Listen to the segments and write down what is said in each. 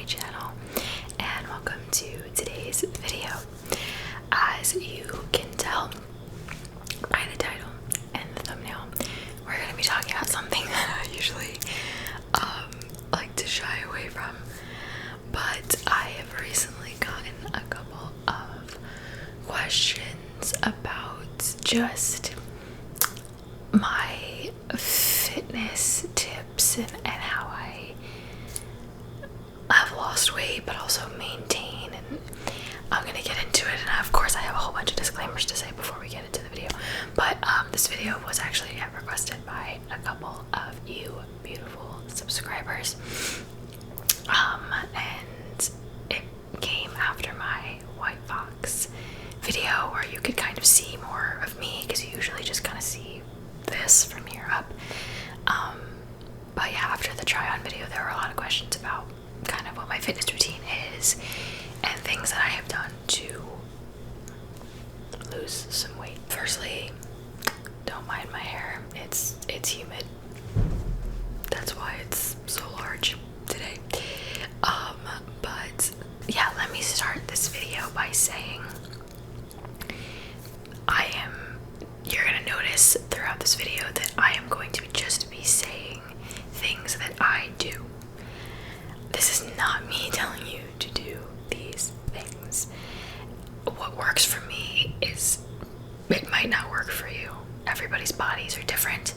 channel, and welcome to today's video. As you can tell by the title and the thumbnail, we're going to be talking about something that I usually like to shy away from, but I have recently gotten a couple of questions about just my fitness tips and how I have lost weight but also maintain, and I'm gonna get into it. And of course I have a whole bunch of disclaimers to say before we get into the video, but this video was actually requested by a couple of you beautiful subscribers, and it came after my White Fox video where you could kind of see more of me, because you usually just kind of see this from here up. But yeah, after the try-on video there were a lot of questions about kind of what my fitness routine is and things that I have done to lose some weight. Firstly, don't mind my hair, it's humid, that's why it's so large today. But yeah, let me start this video by saying you're gonna notice throughout this video that I am going to just be saying things that I do. This is not me telling you to do these things. What works for me it might not work for you. Everybody's bodies are different.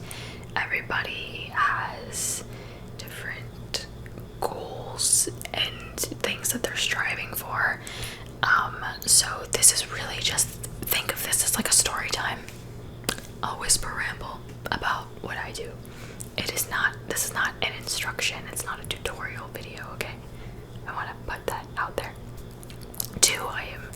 Everybody has different goals and things that they're striving for. So this is really just, think of this as like a story time. I'll whisper ramble about what I do. This is not an instruction, it's not a tutorial video, okay? I want to put that out there. 2, I am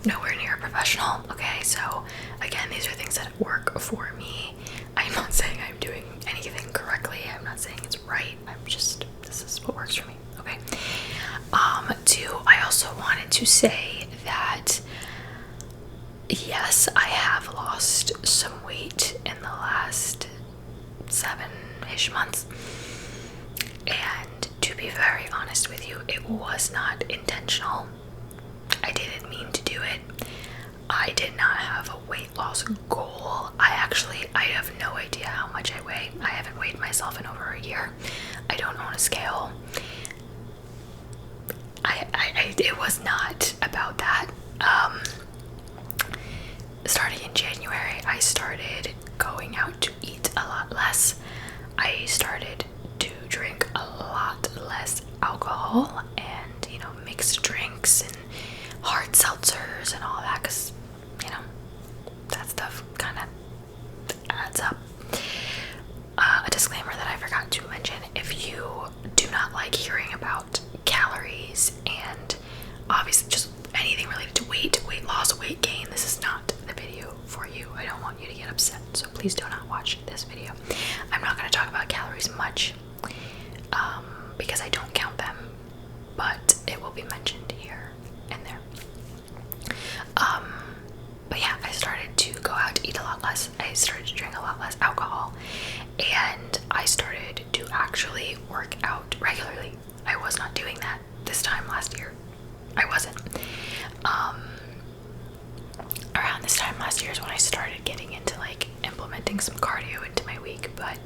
nowhere near a professional, okay? So again, these are things that work for me. I'm not saying I'm doing anything correctly, I'm not saying it's right, this is what works for me, okay? 2, I also wanted to say that yes, I have lost some weight in the last 7-ish months, and to be very honest with you, it was not intentional. I didn't mean to do it. I did not have a weight loss goal. I have no idea how much I weigh. I haven't weighed myself in over a year. I don't own a scale. It was not about that. Starting in January, I started going out to eat a lot less. I started to drink a lot less alcohol and, mixed drinks and hard seltzers and all that, because, that stuff kind of adds up. A disclaimer that I forgot to mention: if you do not like hearing about calories and obviously just anything related to weight loss, weight gain, this is not the video for you. I don't want you to get upset, so please do not watch this video. I'm not going to talk about calories much because I don't count them, but it will be mentioned here and there. But yeah, I started to go out to eat a lot less. I started to drink a lot less alcohol, and I started to actually work out regularly. I was not doing that this time last year. I wasn't. Around this time last year is when I started getting into implementing some cardio into my week, but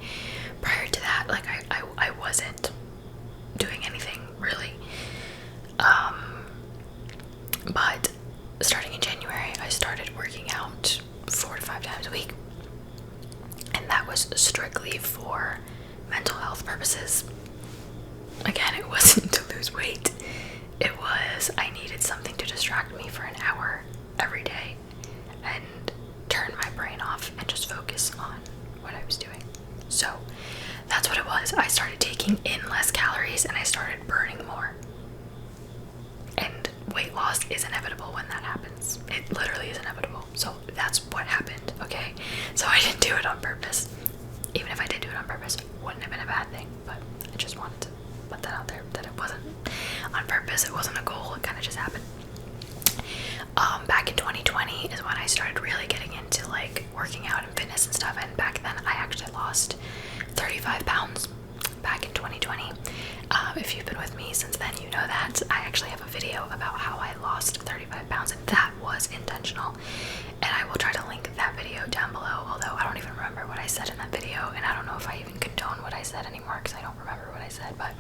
prior to that, I wasn't doing anything really. But starting in January, I started working out 4 to 5 times a week, and that was strictly for mental health purposes. Again, it wasn't to lose weight. It was, I needed something to distract me for an hour every day and turn my brain off and just focus on what I was doing. So that's what it was. I started taking in less calories and I started burning more. And weight loss is inevitable when that happens. It literally is inevitable. So that's what happened, okay? So I didn't do it on purpose. Even if I did do it on purpose, it wouldn't have been a bad thing, but I just wanted to put that out there, that it wasn't on purpose, it wasn't a goal, it kind of just happened. Back in 2020 is when I started really getting into working out and fitness and stuff, and back then I actually lost 35 pounds back in 2020. if you've been with me since then, you know that I actually have a video about how I lost 35 pounds, and that was intentional. And I will try to link that video down below, although I don't even remember what I said in that video, and I don't know if I even condone what I said anymore because I don't remember what I said. But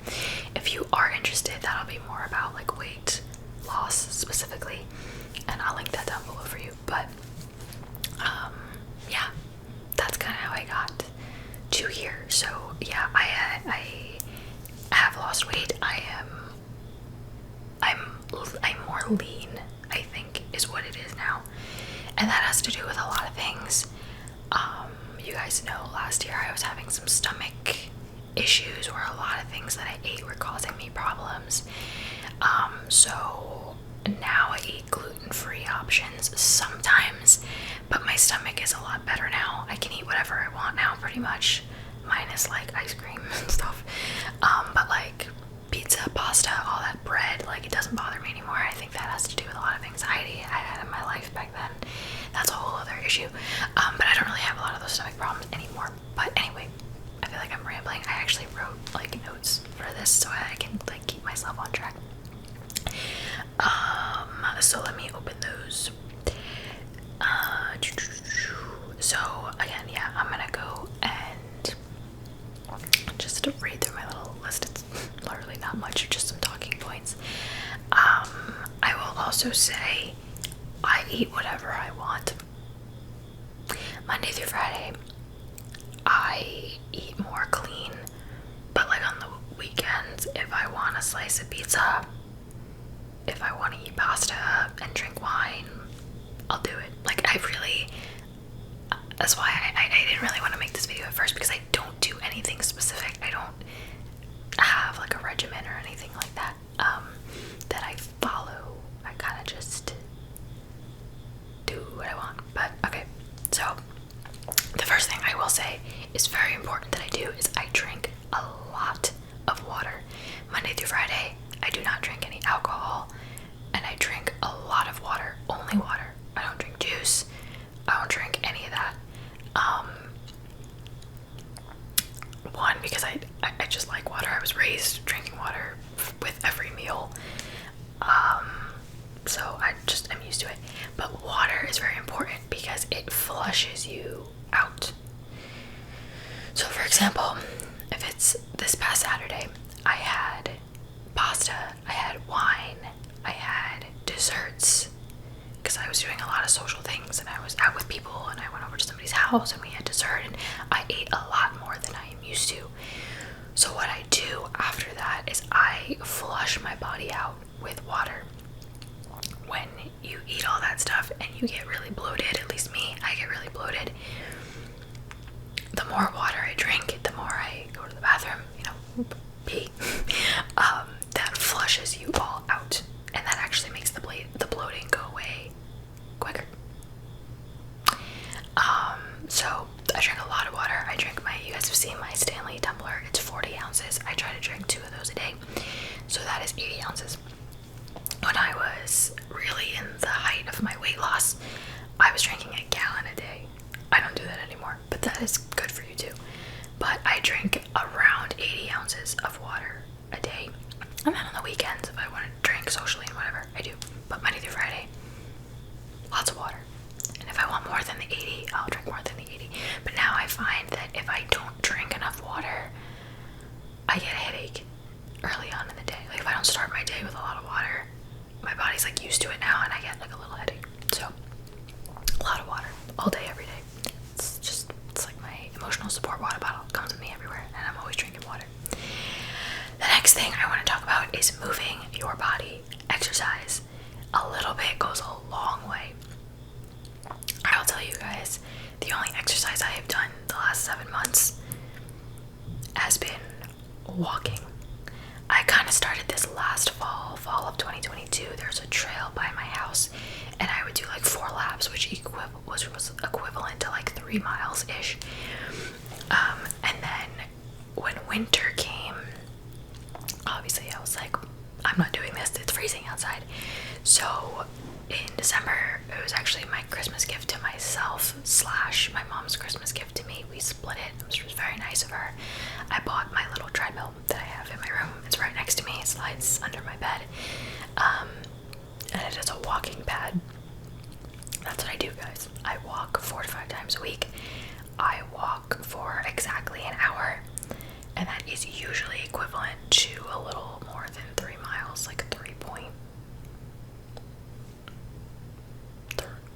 if you are interested, that'll be more about like weight loss specifically, and I'll link that down below for you. But yeah, that's kind of how I got to here. So yeah, I have lost weight. I'm more lean, I think, is what it is now, and that has to do with a lot of things. You guys know last year I was having some stomach issues where a lot of things that I ate were causing me problems. So now I eat gluten-free options sometimes, but my stomach is a lot better now. I can eat whatever I want now, pretty much, minus like ice cream and stuff. But like pizza, pasta, all that bread, like it doesn't bother me anymore. I think that has to do with a lot of anxiety I had in my life back then. That's a whole other issue. But I don't really have a lot of those stomach problems anymore. But anyway, I feel like I'm rambling. I actually wrote like notes for this so I can like keep myself on track. So let me open those. So again, yeah, I'm gonna go and just to read through my little list. It's literally not much, just some talking points. I will also say I eat whatever I want. Monday through Friday, I eat more clean, but like on the weekends, if I want a slice of pizza, if I want to eat pasta and drink wine, I'll do it. Like that's why I didn't really want to make this video at first, because I don't do anything specific. I don't have like a regimen or anything like that that I follow. I kind of just do what I want. But okay, so the first thing I will say is very important that I do is I drink a lot of water. Monday through Friday, I do not drink any alcohol, and I drink a lot of water, only water. I don't drink juice. I don't drink any of that. One, because I just like water. I was raised drinking water with every meal. So I'm used to it. But water is very important because it flushes you out. So for example, if it's this past Saturday, I had pasta, I had wine, I had desserts, because I was doing a lot of social things and I was out with people and I went over to somebody's house and we had dessert, and I ate a lot more than I am used to. So what I do after that is I flush my body out with water. When you eat all that stuff and you get really bloated, at least me, I get really bloated, the more water I drink, the more I go to the bathroom, pee, that flushes you all out, and that actually makes the bloating go away quicker. So I drink a lot of water. You guys have seen my Stanley tumbler. It's 40 ounces. I try to drink 2 of those a day, so that is 80 ounces. When I was really in the height of my weight loss, I was drinking a gallon a day. I don't do that anymore, but that is good for you too. But I drink around 80 ounces of water a day. And then on the weekends, if I want to drink socially and whatever, I do. But Monday through Friday, lots of water. And if I want more than the 80, I'll drink more than the 80. But now I find that if I don't drink enough water, I get a headache early on in the day. Like if I don't start my day with a lot of water, my body's like used to it now and I get like a little headache. So a lot of water all day, every day. It's like my emotional support water bottle. It comes with me everywhere, and I'm always drinking water. The next thing I want to talk about is moving your body. Exercise. A little bit goes a long way. I'll tell you guys, the only exercise I have done the last 7 months has been walking. I kind of started this last fall of 2022. There's a trail by my house, and I would do like 4 laps, which was equivalent to like 3 miles-ish. And then when winter came, obviously I was like, I'm not doing this, it's freezing outside. So in December, it was actually my Christmas gift to myself / my mom's Christmas gift to me. We split it, which was very nice of her. I bought my little treadmill that I have in my room. It's right next and that is usually equivalent to a little more than 3 miles, like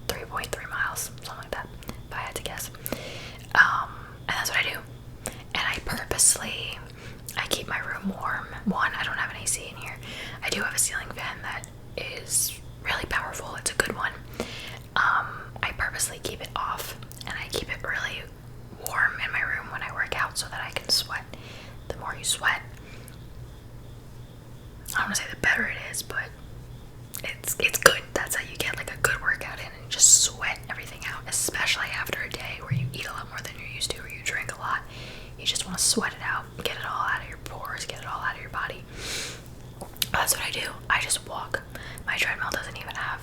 3.3 miles, something like that, if I had to guess. And that's what I do. And I keep my room warm. One, I don't have an AC in here. I do have a ceiling fan that is really powerful. It's a good one. I purposely keep it off, and I keep it really warm in my room when I work out so that I can sweat. The more you sweat, I don't want to say the better it is, but it's good. That's how you get like a good workout in and just sweat everything out, especially after a day where you eat a lot more than you're used to or you drink a lot. You just want to sweat it out, get it all out of your pores, get it all out of your body. That's what I do. I just walk. My treadmill doesn't even have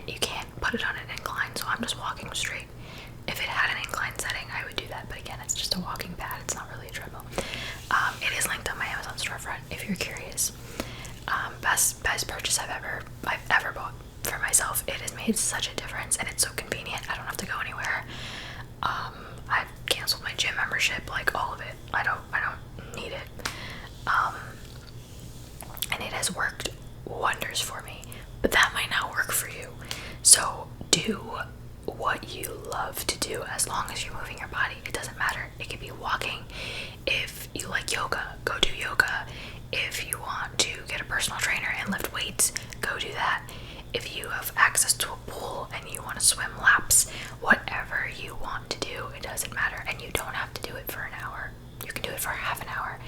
you can't put it on an incline, so I'm just walking straight. If it had an incline setting, I would do that, but again, it's just a walking pad. It's not really a treadmill. It is linked on my Amazon storefront if you're curious. Best purchase I've ever bought for myself. It has made such a difference, and it's so convenient. I don't have to go anywhere. I've canceled my gym membership, like all of it. I don't need it. And it has worked wonders for me, but that might not work for you. So do what you love to do as long as you're moving your body. It doesn't matter. It could be walking. If you like yoga, go do yoga. If you want to get a personal trainer and lift weights, go do that. If you have access to a pool and you want to swim laps, whatever you want to do, it doesn't matter. And you don't have to do it for an hour. You can do it for half an hour.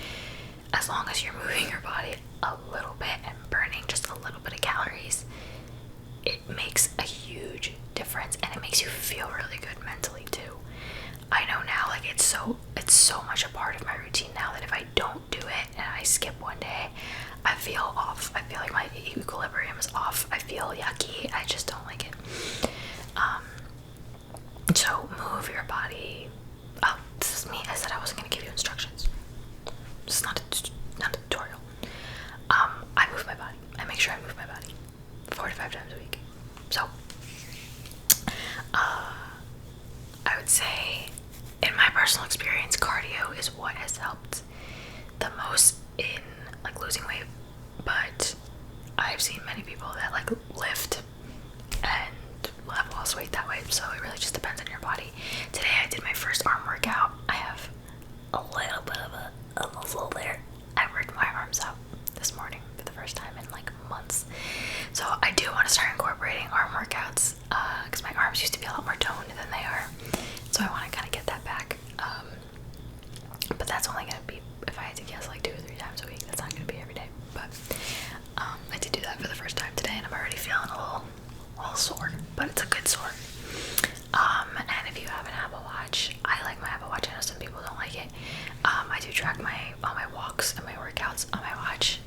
As long as you're moving your body a little bit and burning just a little bit of calories, it makes a huge difference, and it makes you feel really good mentally too. I know now, like, it's so much a part of my routine now that if I don't do it and I skip one day, I feel off. I feel like my equilibrium is off. I feel yucky. I just don't like it. So move your body. Oh, this is me. I said I wasn't going to give you instructions. This is not a tutorial. I move my body. I make sure I move my body 4 to 5 times a week. So, I would say, in my personal experience, cardio is what has helped the most in like losing weight. But I've seen many people that like lift and have lost weight that way. So it really just depends on your body. Today I did my first arm workout. I have a little bit of a muscle there. I worked my arms out this morning for the first time in like months. So I do want to start incorporating arm workouts because my arms used to be a lot more toned than they are. So I want to kind of get that back. But that's only going to be, if I had to guess, like 2 or 3 times a week. That's not going to be every day. But I did do that for the first time today, and I'm already feeling a little sore, but it's a good sore. And if you have an Apple Watch, I like my Apple Watch. I know some people don't like it. I do track all my walks and my workouts on my watch,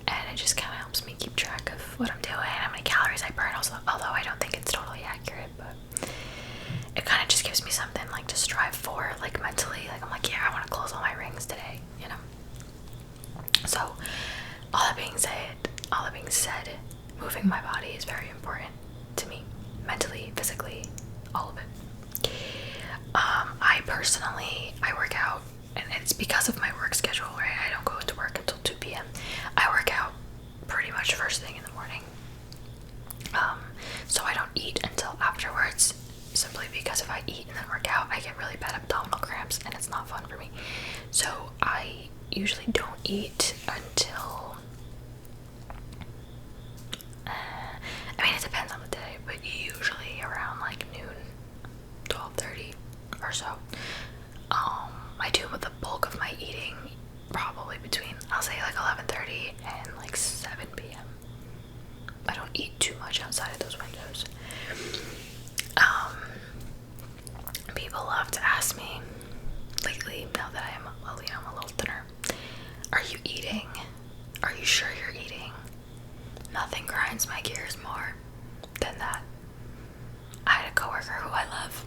and it just kind of helps me keep track of what I'm doing, how many calories I burn. Also, although I don't think it's totally accurate, but it kind of just gives me something like to strive for, like mentally. Like I'm like, yeah, I want to close all my rings today, you know. So, all that being said, moving my body is very important to me, mentally, physically, all of it. I work out, and it's because of my work schedule, right? I don't go into work until 2 p.m. I work out pretty much first thing in the morning. So I don't eat until afterwards, simply because if I eat and then work out, I get really bad abdominal cramps, and it's not fun for me. So I usually don't eat until, I mean, it depends on the day, but usually around like noon, 12:30 or so. I do with the bulk of my eating probably between, I'll say like 11:30 and like 7 p.m. I don't eat too much outside of those windows. People love to ask me lately, now that I'm a little thinner, are you eating? Are you sure you're eating? Nothing grinds my gears more than that. I had a coworker who I love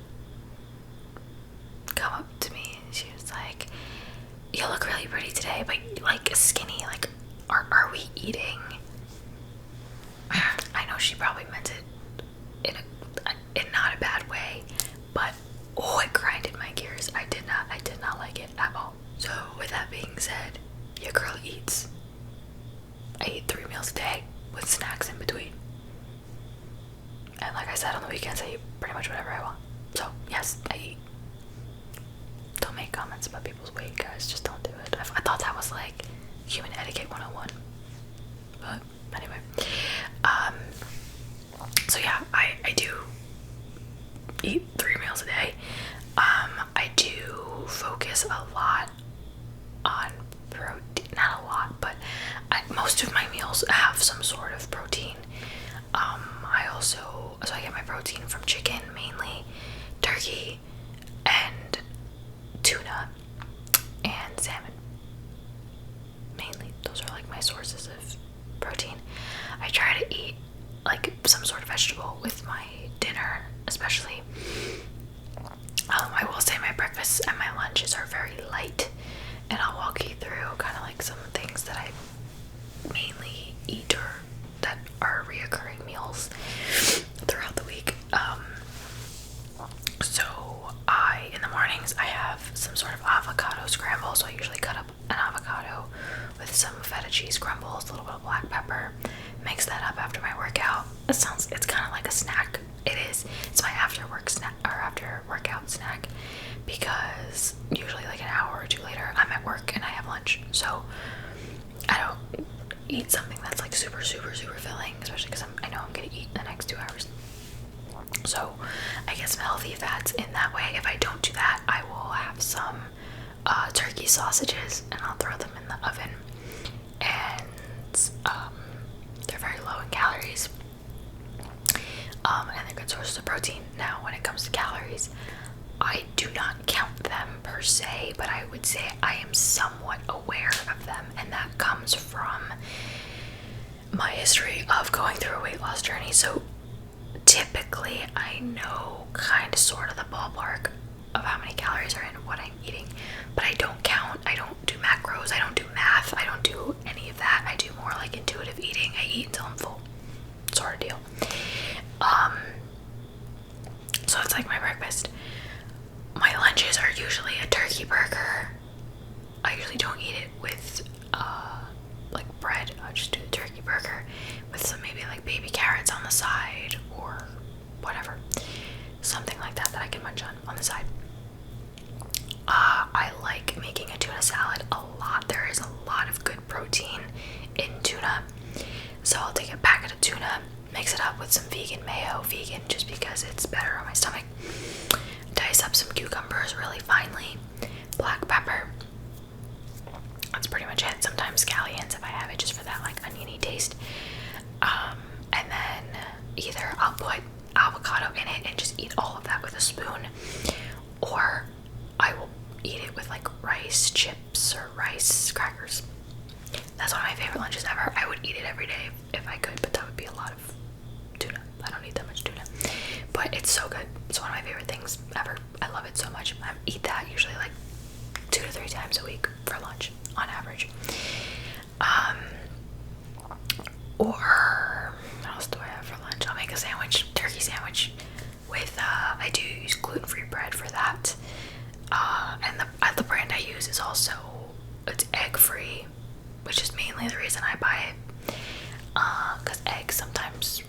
come up to me, and she was like, you look really pretty today, but like skinny, like are we eating? I know she probably meant it in not a bad way, but it grinded my gears. I did not like it at all. So with that being said, your girl eats. I eat 3 meals a day with snacks in between. And like I said, on the weekends I eat pretty much whatever I want. So yes, I eat. Don't make comments about people's weight, guys. Just don't do it. I thought that was like human etiquette 101. But anyway. So yeah, I do eat 3 meals a day. I do focus a lot on protein. Not a lot, but most of my meals have some sort of protein. I get my protein from chicken mainly, turkey, and tuna, and salmon. Mainly, those are like my sources of protein. I try to eat like some sort of vegetable with my dinner, especially. I will say my breakfasts and my lunches are very light, and I'll walk you through kind of like some things that I mainly eat or that are reoccurring meals throughout the week. In the mornings I have some sort of avocado scramble, so I usually cut up an avocado with some feta cheese crumbles, a little bit of black pepper, mix that up after my workout. It's kind of like a snack. It is. It's my after workout snack, because usually like an hour or two later I'm at work and I have lunch, so I don't eat something that's like super filling, especially because I know I'm gonna eat in the next 2 hours. So I get some healthy fats in that way. If I don't do that, I will have some turkey sausages and I'll throw them in the oven, and they're very low in calories, and they're good sources of protein. Now when it comes to calories, I do not count them per se, but I would say I am somewhat aware of them, and that comes from my history of going through a weight loss journey. So typically I know kind of sort of the ballpark of how many calories are in what I'm eating, but I don't count, I don't do macros, I don't do math, I don't do any of that. I do more like intuitive eating. I eat until I'm full, sort of deal. So it's like my breakfast. My lunches are usually a turkey burger. I usually don't eat it with like bread. I'll just do the turkey burger with some maybe like baby carrots on the side or whatever, something like that I can munch on the side. I like making a tuna salad a lot. There is a lot of good protein in tuna, so I'll take a packet of tuna, mix it up with some vegan mayo, vegan just because it's better on my stomach, dice up some cucumbers really finely, black pepper. That's pretty much it. Sometimes scallions if I have it, just for that like oniony taste. And then either I'll put avocado in it and just eat all of that with a spoon, or I will eat it with like rice chips or rice crackers. That's one of my favorite lunches ever. I would eat it every day if I could, but that would be a lot of tuna. I don't eat that much tuna, but it's so good. It's one of my favorite things ever. I love it so much. I eat that usually like 2 to 3 times a week for lunch on average. Or what else do I have for lunch? I'll make a sandwich, turkey sandwich with I do use gluten-free bread for that. And the brand I use is also, it's egg-free, which is mainly the reason I buy it. Because eggs sometimes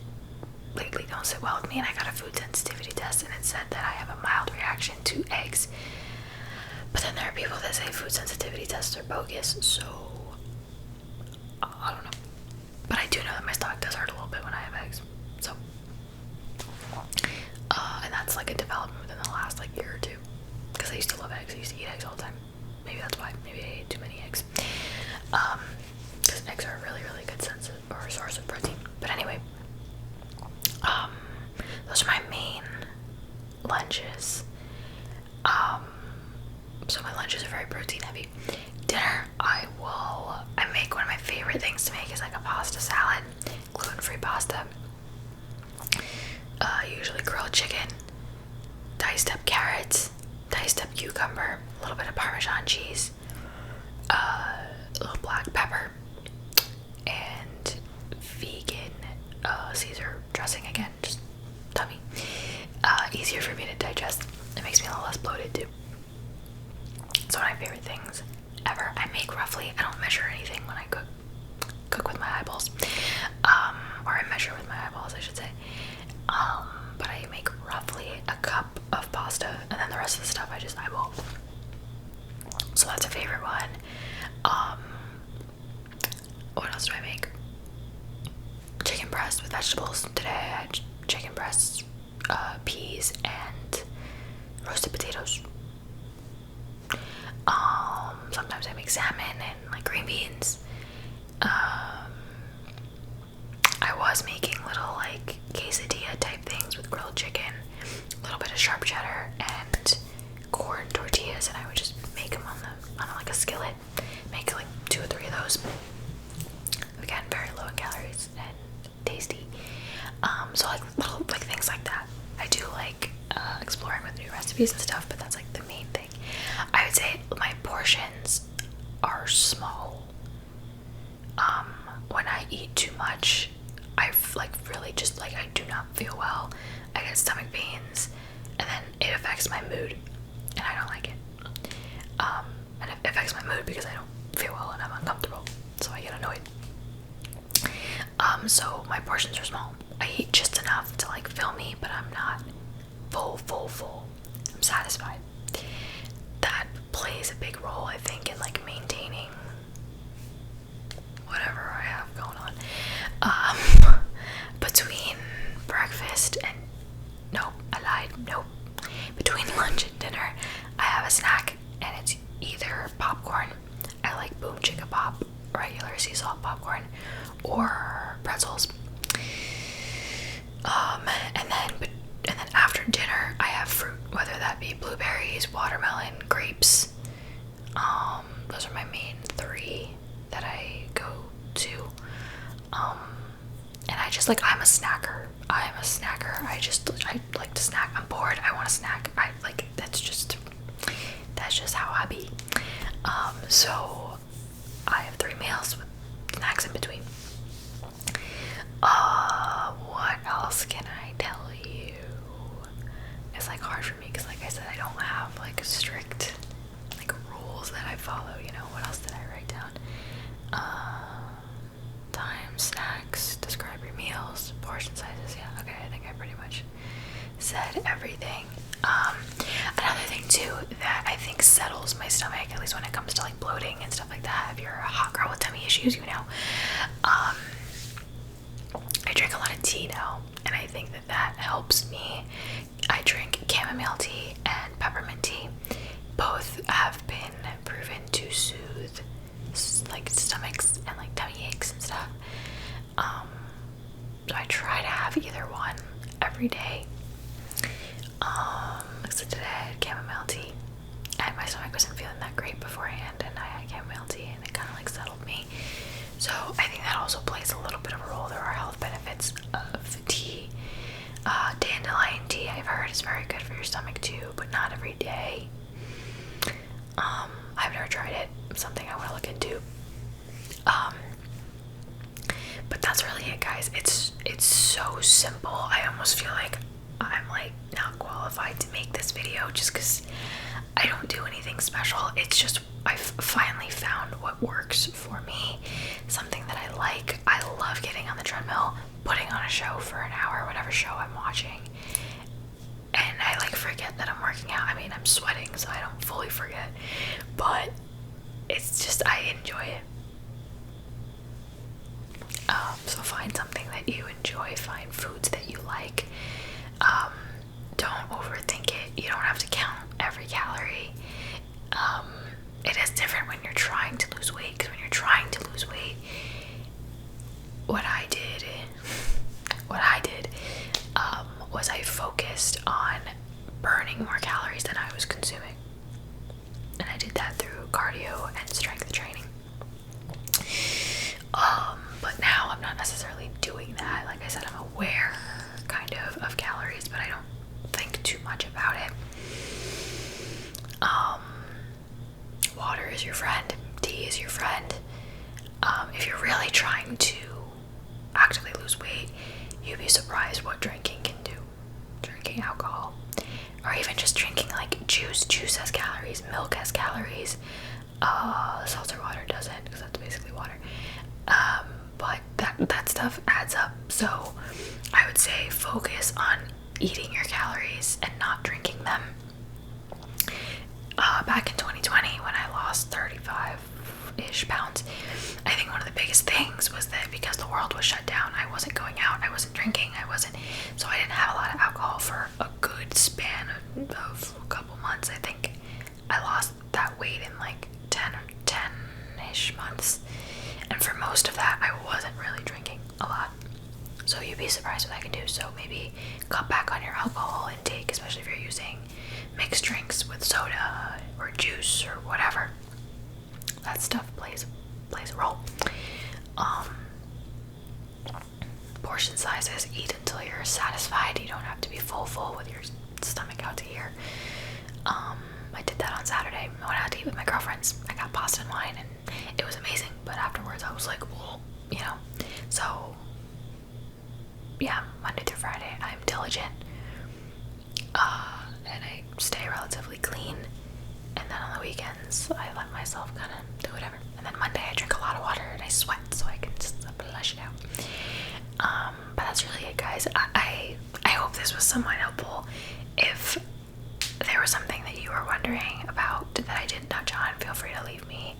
lately don't sit well with me, and I got a food sensitivity test and it said that I have a mild reaction to eggs. But then there are people that say food sensitivity tests are bogus, so I don't know. But I do know that my stomach does hurt a little bit when I have eggs. So, and that's like a development within the last like year or two. Because I used to love eggs. I used to eat eggs all the time. Maybe that's why. Maybe I ate too many eggs. Because eggs are a really good source of protein. But anyway, those are my main lunches. So my lunches are very protein heavy. Dinner, I make one of my favorite things to make is like a pasta salad, gluten-free pasta. Usually grilled chicken, diced up carrots, diced up cucumber, a little bit of Parmesan cheese, a little black pepper, and vegan Caesar dressing again, just tummy. Easier for me to digest. It makes me a little less bloated too. It's one of my favorite things ever. I breast with vegetables. Today I had chicken breasts, peas, and roasted potatoes. Sometimes I make salmon and like green beans. I was making little like quesadilla type things with grilled chicken, a little bit of sharp cheddar, and corn tortillas, and I would just make them on like a skillet. Make like 2 or 3 of those. Again, very low in calories and tasty. So like little like things like that. I do like exploring with new recipes and stuff, but that's like the main thing. I would say my portions are small. When I eat too much, I've like really just like I do not feel well. I get stomach pains, and then it affects my mood, and I don't like it. And it affects my mood because I don't feel well and I'm uncomfortable, so I get annoyed. So my portions are small. I eat just enough to like fill me, but I'm not full. I'm satisfied. That plays a big role, I think, in like maintaining whatever I have going on. Between breakfast and between lunch and dinner, I have a snack, and it's either popcorn. I like Boom Chicka Pop, regular sea salt popcorn, or pretzels. And then after dinner, I have fruit, whether that be blueberries, watermelon, grapes. Those are my main 3 that I go to. And I just like, I'm a snacker. I like to snack. I'm bored. I want to snack. That's just how I be. So I have 3 meals with snacks in between. What else can I tell you? It's like hard for me because, like I said, I don't have like strict like rules that I follow. You know, what else did I write down? Time, snacks, describe your meals, portion sizes. Yeah, okay, I think I pretty much said everything. Another thing too that I think settles my stomach, at least when it comes to like bloating and stuff like that. If you're a hot girl with tummy issues, you know. I drink a lot of tea now, and I think that helps me. I drink chamomile tea and peppermint tea. Both have been proven to soothe like stomachs and like tummy aches and stuff. So I try to have either one every day. So today I had chamomile tea, and my stomach wasn't feeling that great beforehand, and I had chamomile tea, and it kind of like settled me. So I think that also plays a little bit of a role. There are health benefits of tea. Dandelion tea, I've heard, is very good for your stomach too, but not every day. I've never tried it. It's something I want to look into. But that's really it, guys. It's so simple. I almost feel like I'm like not qualified to make this video just because I don't do anything special. It's just I've finally found what works for me, something that I like. I love getting on the treadmill, putting on a show for an hour, whatever show I'm watching, and I like forget that I'm working out. I mean, I'm sweating, so I don't fully forget, but it's just I enjoy it. So find something that you enjoy, find foods that you like. Don't overthink it. You don't have to count every calorie. It is different when you're trying to lose weight, because when you're trying to lose weight, what I did was I focused on burning more calories than I was consuming, and I did that through cardio and strength training. But now I'm not necessarily doing that. Like I said, I'm aware kind of calories, but I don't think too much about it. Water is your friend. Tea is your friend. If you're really trying to actively lose weight, you'd be surprised what drinking can do. Drinking alcohol, or even just drinking like juice. Juice has calories. Milk has calories. Seltzer water doesn't, because that's basically water. But that stuff adds up. So I would say focus on eating your calories and not drinking them. Back in 2020, when I lost 35-ish pounds, I think one of the biggest things was that because the world was shut down, I wasn't going out ish months. And for most of that, I wasn't really drinking a lot. So you'd be surprised what I can do. So maybe cut back on your alcohol intake, especially if you're using mixed drinks with soda or juice or whatever. That stuff plays a role. Portion sizes, eat until you're satisfied. You don't have to be full with your stomach out to here. I did that on Saturday. I went out to eat with my girlfriends. I got pasta and wine, and it was amazing. But afterwards, I was like, well, you know. So, yeah, Monday through Friday, I'm diligent. And I stay relatively clean. And then on the weekends, I let myself kind of do whatever. And then Monday, I drink a lot of water and I sweat so I can just flush it out. But that's really it, guys. I hope this was somewhat helpful. If there was something that you were wondering about that I didn't touch on, feel free to leave me